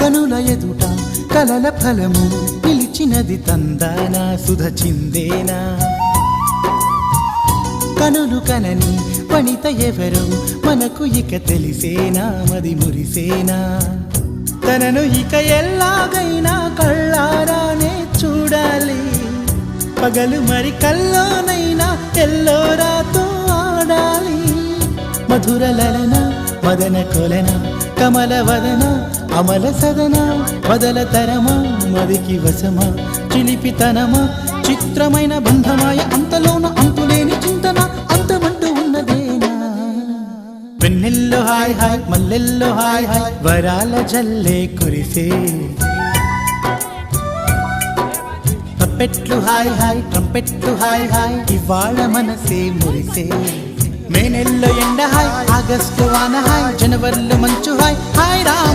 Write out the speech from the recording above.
కనుల ఎదుట కలల ఫలము పిలిచినది తందానా సుధ చిందేనా కనులు కనని వనిత ఎవరు మనకు ఇక తెలిసేనా మది మురిసేనా తనను ఇక ఎల్లాగైనా కళ్ళారానే చూడాలి పగలు మరి కల్లోనైనా ఎల్లోరాతో ఆడాలి మధుర లలన మదన కొలన కమల వదన అమల సదన వదల తరమా మదికి వశమా చిలిపితనమా చిత్రమైన బంధమాయ అంతలోన అంతులేని చింతన అంతమంటూ ఉన్నదేనా వెన్నెల్లో హాయ్ హాయ్ మల్లెల్లో హాయ్ హాయ్ వరాల జల్లే కురిసే ట్రంపెట్లు హాయ్ హాయ్ ట్రంపెట్లు హాయ్ హాయ్ ఇవాళ మనసే మురిసే మే నెల్లో ఎండ హాయ్ ఆగస్టు వాన హాయ్ జనవరిలో మంచు హాయ్ హాయ్ రామ్